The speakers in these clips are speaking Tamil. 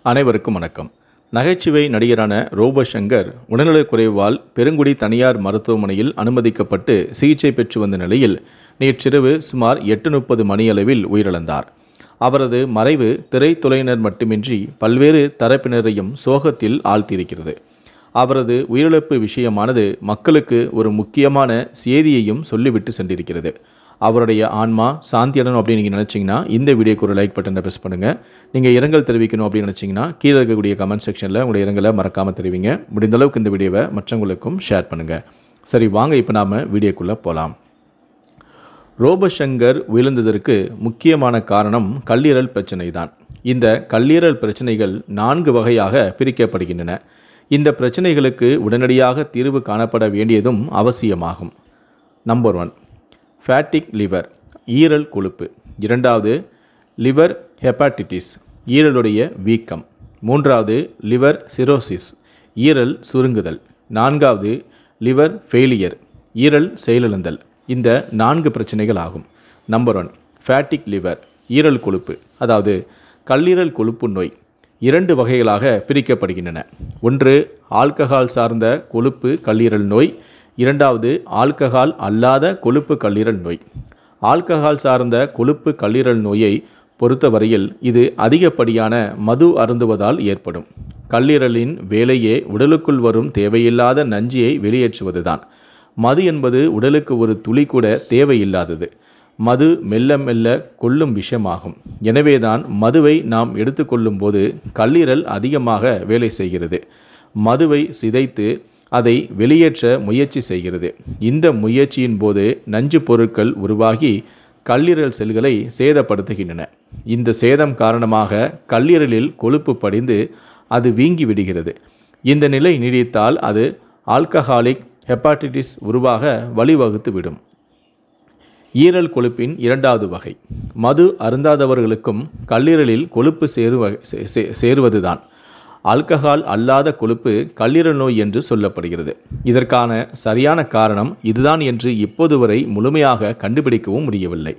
அனைவருக்கும் வணக்கம். நகைச்சுவை நடிகரான ரோபோ சங்கர் உடல்நலக்குறைவால் பெருங்குடி தனியார் மருத்துவமனையில் அனுமதிக்கப்பட்டு சிகிச்சை பெற்று வந்த நிலையில் நேற்றிரவு சுமார் 8:30 மணியளவில் உயிரிழந்தார். அவரது மறைவு திரைத்துறையினர் மட்டுமின்றி பல்வேறு தரப்பினரையும் சோகத்தில் ஆழ்த்தியிருக்கிறது. அவரது உயிரிழப்பு விஷயமானது மக்களுக்கு ஒரு முக்கியமான செய்தியையும் சொல்லிவிட்டு சென்றிருக்கிறது. அவருடைய ஆன்மா சாந்தியடணும் அப்படின்னு நீங்கள் நினச்சிங்கன்னா இந்த வீடியோக்கு ஒரு லைக் பட்டனை ப்ரெஸ் பண்ணுங்கள். நீங்கள் இரங்கல் தெரிவிக்கணும் அப்படின்னு நினச்சிங்கன்னா கீழே இருக்கக்கூடிய கமெண்ட் செக்ஷனில் உங்களுடைய இரங்கலை மறக்காமல் தெரிவிங்க. முடிந்த அளவுக்கு இந்த வீடியோவை மற்றவங்களுக்கும் ஷேர் பண்ணுங்கள். சரி, வாங்க இப்போ நாம் வீடியோக்குள்ளே போகலாம். ரோபோ சங்கர் விழுந்ததற்கு முக்கியமான காரணம் கல்லீரல் பிரச்சனை தான். இந்த கல்லீரல் பிரச்சனைகள் 4 வகையாக பிரிக்கப்படுகின்றன. இந்த பிரச்சனைகளுக்கு உடனடியாக தீர்வு காணப்பட வேண்டியதும் அவசியமாகும். நம்பர் 1, ஃபேட்டிக் லிவர், ஈரல் கொழுப்பு. 2வது, லிவர் ஹெப்பாட்டிட்டிஸ், ஈரலுடைய வீக்கம். 3வது, லிவர் சிரோசிஸ், ஈரல் சுருங்குதல். 4வது, லிவர் ஃபெயிலியர், ஈரல் செயலிழந்தல். இந்த 4 பிரச்சனைகள் ஆகும். நம்பர் 1, ஃபேட்டிக் லிவர், ஈரல் கொழுப்பு, அதாவது கல்லீரல் கொழுப்பு நோய் 2 வகைகளாக பிரிக்கப்படுகின்றன. ஒன்று ஆல்கஹால் சார்ந்த கொழுப்பு கல்லீரல் நோய், 2வது ஆல்கஹால் அல்லாத கொழுப்பு கல்லீரல் நோய். ஆல்கஹால் சார்ந்த கொழுப்பு கல்லீரல் நோயை பொறுத்தவரையில் இது அதிகப்படியான மது அருந்துவதால் ஏற்படும். கல்லீரலின் வேலையே உடலுக்குள் வரும் தேவையில்லாத நஞ்சியை வெளியேற்றுவதுதான். மது என்பது உடலுக்கு ஒரு துளி கூட தேவையில்லாதது. மது மெல்ல மெல்ல கொல்லும் விஷமாகும். எனவேதான் மதுவை நாம் எடுத்துக்கொள்ளும் போது கல்லீரல் அதிகமாக வேலை செய்கிறது. மதுவை சிதைத்து அதை வெளியேற்ற முயற்சி செய்கிறது. இந்த முயற்சியின் போது நஞ்சு பொருட்கள் உருவாகி கல்லீரல் செல்களை சேதப்படுத்துகின்றன. இந்த சேதம் காரணமாக கல்லீரலில் கொழுப்பு படிந்து அது வீங்கி விடுகிறது. இந்த நிலை நீடித்தால் அது ஆல்கஹாலிக் ஹெப்பாட்டிட்டிஸ் உருவாக வழிவகுத்து விடும். ஈரல் கொழுப்பின் 2வது வகை மது அருந்தாதவர்களுக்கும் கல்லீரலில் கொழுப்பு சேருவதுதான். ஆல்கஹால் அல்லாத கொழுப்பு கல்லீரல் நோய் என்று சொல்லப்படுகிறது. இதற்கான சரியான காரணம் இதுதான் என்று இப்போது வரை முழுமையாக கண்டுபிடிக்கவும் முடியவில்லை.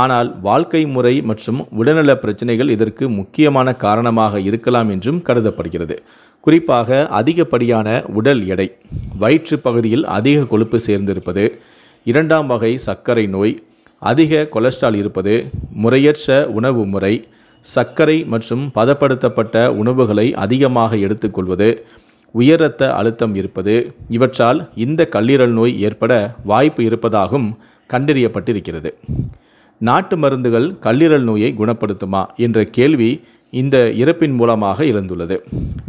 ஆனால் வாழ்க்கை முறை மற்றும் உடல்நல பிரச்சனைகள் இதற்கு முக்கியமான காரணமாக இருக்கலாம் என்றும் கருதப்படுகிறது. குறிப்பாக அதிகப்படியான உடல் எடை, வயிற்று பகுதியில் அதிக கொழுப்பு சேர்ந்திருப்பது, 2ஆம் வகை சர்க்கரை நோய், அதிக கொலஸ்ட்ரால் இருப்பது, முறையற்ற உணவு முறை, சர்க்கரை மற்றும் பதப்படுத்தப்பட்ட உணவுகளை அதிகமாக எடுத்துக்கொள்வது, உயர் இரத்த அழுத்தம் இருப்பது, இவற்றால் இந்த கல்லீரல் நோய் ஏற்பட வாய்ப்பு இருப்பதாகவும் கண்டறியப்பட்டிருக்கிறது. நாட்டு மருந்துகள் கல்லீரல் நோயை குணப்படுத்துமா என்ற கேள்வி இந்த இறப்பின் மூலமாக எழுந்துள்ளது.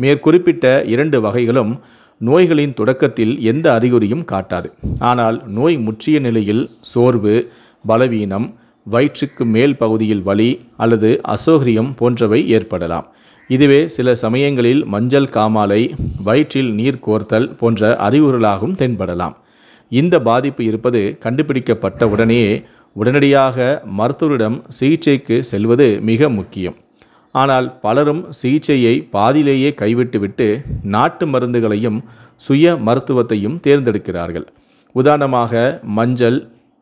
மேற்குறிப்பிட்ட 2 வகைகளும் நோய்களின் தொடக்கத்தில் எந்த அறிகுறியும் காட்டாது. ஆனால் நோய் முற்றிய நிலையில் சோர்வு, பலவீனம், வயிற்றுக்கு மேல் பகுதியில் வலி அல்லது அசௌகரியம் போன்றவை ஏற்படலாம். இதுவே சில சமயங்களில் மஞ்சள் காமாலை, வயிற்றில் நீர் கோர்த்தல் போன்ற அறிகுறிகளாகவும் தென்படலாம். இந்த பாதிப்பு இருப்பது கண்டுபிடிக்கப்பட்ட உடனேயே உடனடியாக மருத்துவரிடம் சிகிச்சைக்கு செல்வது மிக முக்கியம். ஆனால் பலரும் சிகிச்சையை பாதியிலேயே கைவிட்டுவிட்டு நாட்டு மருந்துகளையும் சுய மருத்துவத்தையும் தேர்ந்தெடுக்கிறார்கள். உதாரணமாக மஞ்சள்,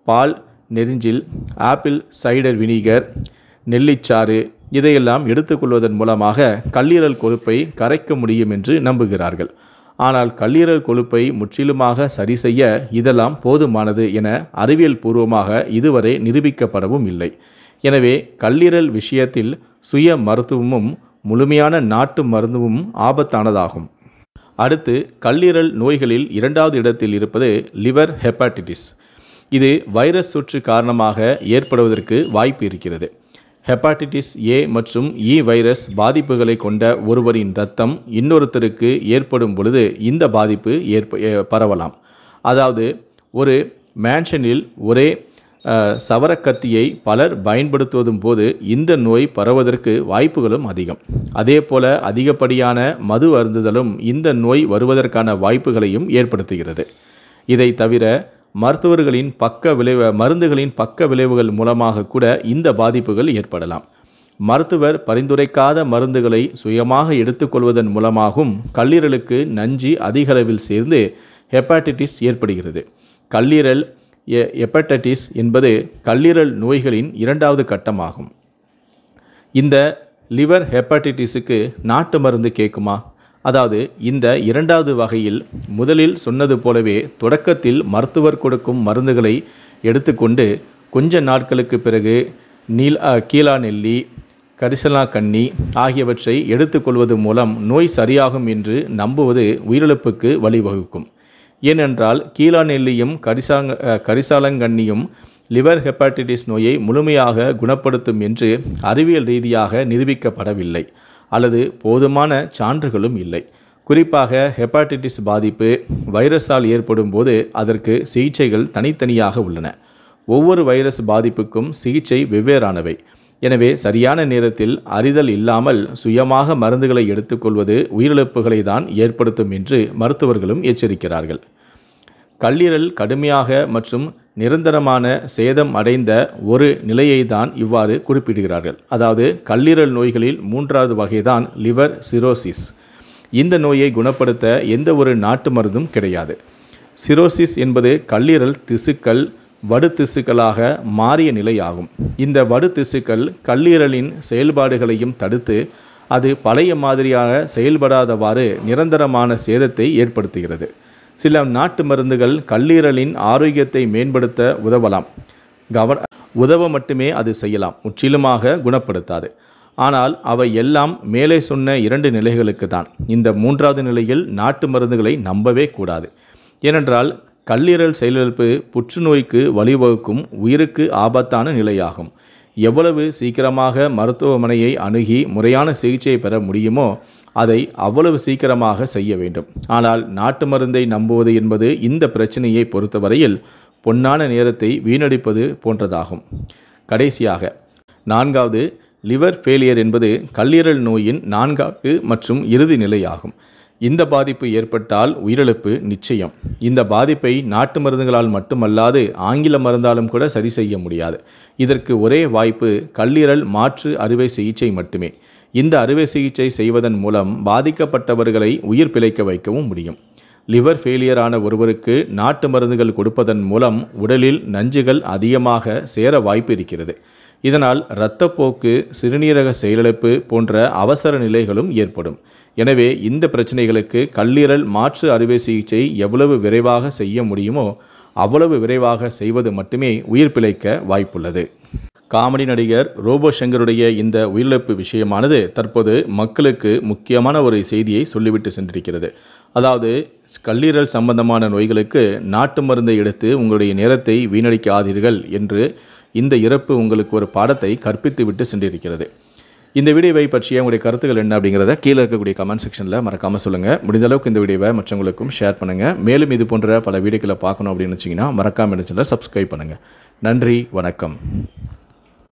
பால் நெரிஞ்சில், ஆப்பிள் சைடர் வினிகர், நெல்லிச்சாறு இதையெல்லாம் எடுத்துக்கொள்வதன் மூலமாக கல்லீரல் கொழுப்பை கரைக்க முடியும் என்று நம்புகிறார்கள். ஆனால் கல்லீரல் கொழுப்பை முற்றிலுமாக சரி செய்ய இதெல்லாம் போதுமானது என அறிவியல் பூர்வமாக இதுவரை நிரூபிக்கப்படவும் இல்லை. எனவே கல்லீரல் விஷயத்தில் சுய மருத்துவமும் முழுமையான நாட்டு மருந்தும் ஆபத்தானதாகும். அடுத்து கல்லீரல் நோய்களில் 2வது இடத்தில் இருப்பது லிவர் ஹெப்பாட்டிட்டிஸ். இது வைரஸ் தொற்று காரணமாக ஏற்படுவதற்கு வாய்ப்பு இருக்கிறது. ஹெப்பாட்டிட்டிஸ் ஏ மற்றும் இ வைரஸ் பாதிப்புகளை கொண்ட ஒருவரின் இரத்தம் இன்னொருத்தருக்கு ஏற்படும் பொழுது இந்த பாதிப்பு பரவலாம். அதாவது ஒரு மேன்ஷனில் ஒரே சவரக்கத்தியை பலர் பயன்படுத்துவதும் போது இந்த நோய் பரவுவதற்கு வாய்ப்புகளும் அதிகம். அதே போல அதிகப்படியான மது அருந்துதலும் இந்த நோய் வருவதற்கான வாய்ப்புகளையும் ஏற்படுத்துகிறது. இதை தவிர மருந்துகளின் பக்க விளைவுகள் மூலமாக கூட இந்த பாதிப்புகள் ஏற்படலாம். மருத்துவர் பரிந்துரைக்காத மருந்துகளை சுயமாக எடுத்துக்கொள்வதன் மூலமாகவும் கல்லீரலுக்கு நஞ்சு அதிக அளவில் சேர்ந்து ஹெப்பாட்டிட்டிஸ் ஏற்படுகிறது. கல்லீரல் ஹெப்படைட்டிஸ் என்பது கல்லீரல் நோய்களின் இரண்டாவது கட்டமாகும். இந்த லிவர் ஹெப்பாட்டிட்டிஸுக்கு நாட்டு மருந்து கேட்குமா? அதாவது இந்த இரண்டாவது வகையில் முதலில் சொன்னது போலவே தொடக்கத்தில் மருத்துவர் கொடுக்கும் மருந்துகளை எடுத்துக்கொண்டு கொஞ்ச நாட்களுக்கு பிறகு கீழா நெல்லி, கரிசலாங்கண்ணி ஆகியவற்றை எடுத்துக்கொள்வது மூலம் நோய் சரியாகும் என்று நம்புவது உயிரிழப்புக்கு வழிவகுக்கும். ஏனென்றால் கீழா நெல்லியும் கரிசலாங்கண்ணியும் லிவர் ஹெப்பாட்டிட்டிஸ் நோயை முழுமையாக குணப்படுத்தும் என்று அறிவியல் ரீதியாக நிரூபிக்கப்படவில்லை அல்லது போதுமான சான்றுகளும் இல்லை. குறிப்பாக ஹெப்பாட்டிட்டிஸ் பாதிப்பு வைரஸால் ஏற்படும் போது அதற்கு சிகிச்சைகள் தனித்தனியாக உள்ளன. ஒவ்வொரு வைரஸ் பாதிப்புக்கும் சிகிச்சை வெவ்வேறானவை. எனவே சரியான நேரத்தில் அறிதல் இல்லாமல் சுயமாக மருந்துகளை எடுத்துக்கொள்வது உயிரிழப்புகளை தான் ஏற்படுத்தும் என்று மருத்துவர்களும் எச்சரிக்கிறார்கள். கல்லீரல் கடுமையாக மற்றும் நிரந்தரமான சேதம் அடைந்த ஒரு நிலையை தான் இவ்வாறு குறிப்பிடுகிறார்கள். அதாவது கல்லீரல் நோய்களில் மூன்றாவது வகைதான் லிவர் சிரோசிஸ். இந்த நோயை குணப்படுத்த எந்த ஒரு நாட்டு மருந்தும் கிடையாது. சிரோசிஸ் என்பது கல்லீரல் திசுக்கள் வடு திசுக்களாக மாறிய நிலையாகும். இந்த வடு திசுக்கள் கல்லீரலின் செயல்பாடுகளையும் தடுத்து அது பழைய மாதிரியாக செயல்படாதவாறு நிரந்தரமான சேதத்தை ஏற்படுத்துகிறது. சில நாட்டு மருந்துகள் கல்லீரலின் ஆரோக்கியத்தை மேம்படுத்த உதவ மட்டுமே அது செய்யலாம், முற்றிலுமாக குணப்படுத்தாது. ஆனால் அவை எல்லாம் மேலே சொன்ன 2 நிலைகளுக்கு தான். இந்த மூன்றாவது நிலையில் நாட்டு மருந்துகளை நம்பவே கூடாது. ஏனென்றால் கல்லீரல் செயலிழப்பு புற்றுநோய்க்கு வழிவகுக்கும் உயிருக்கு ஆபத்தான நிலையாகும். எவ்வளவு சீக்கிரமாக மருத்துவமனையை அணுகி முறையான சிகிச்சை பெற முடியுமோ அதை அவ்வளவு சீக்கிரமாக செய்ய வேண்டும். ஆனால் நாட்டு மருந்தை நம்புவது என்பது இந்த பிரச்சனையை பொறுத்தவரையில் பொன்னான நேரத்தை வீணடிப்பது போன்றதாகும். கடைசியாக 4வது லிவர் ஃபெயிலியர் என்பது கல்லீரல் நோயின் 4வது மற்றும் இறுதி நிலையாகும். இந்த பாதிப்பு ஏற்பட்டால் உயிரிழப்பு நிச்சயம். இந்த பாதிப்பை நாட்டு மருந்துகளால் மட்டுமல்லாது ஆங்கில மருந்தாலும் கூட சரி செய்ய முடியாது. இதற்கு ஒரே வாய்ப்பு கல்லீரல் மாற்று அறுவை சிகிச்சை மட்டுமே. இந்த அறுவை சிகிச்சை செய்வதன் மூலம் பாதிக்கப்பட்டவர்களை உயிர் பிழைக்க வைக்கவும் முடியும். லிவர் ஃபெயிலியர் ஆன ஒருவருக்கு நாட்டு மருந்துகள் கொடுப்பதன் மூலம் உடலில் நஞ்சுகள் அதிகமாக சேர வாய்ப்பு இருக்கிறது. இதனால் இரத்தப்போக்கு, சிறுநீரக செயலிழப்பு போன்ற அவசர நிலைகளும் ஏற்படும். எனவே இந்த பிரச்சனைகளுக்கு கல்லீரல் மாற்று அறுவை சிகிச்சை எவ்வளவு விரைவாக செய்ய முடியுமோ அவ்வளவு விரைவாக செய்வது மட்டுமே உயிர் பிழைக்க வாய்ப்புள்ளது. காமெடி நடிகர் ரோபோ சங்கருடைய இந்த உயிரிழப்பு விஷயமானது தற்போது மக்களுக்கு முக்கியமான ஒரு செய்தியை சொல்லிவிட்டு சென்றிருக்கிறது. அதாவது கல்லீரல் சம்பந்தமான நோய்களுக்கு நாட்டு மருந்தை எடுத்து உங்களுடைய நேரத்தை வீணடிக்காதீர்கள் என்று இந்த இறப்பு உங்களுக்கு ஒரு பாடத்தை கற்பித்து விட்டு சென்றிருக்கிறது. இந்த வீடியோவை பற்றிய உங்களுடைய கருத்துக்கள் என்ன அப்படிங்கிறத கீழே இருக்கக்கூடிய கமெண்ட் செக்ஷனில் மறக்காமல் சொல்லுங்கள். முடிந்த அளவுக்கு இந்த வீடியோவை மற்றவங்களுக்கும் ஷேர் பண்ணுங்கள். மேலும் இது போன்ற பல வீடியோக்களை பார்க்கணும் அப்படின்னு வச்சிங்கன்னா மறக்காமல் சேனலை சப்ஸ்கிரைப் பண்ணுங்கள். நன்றி, வணக்கம்.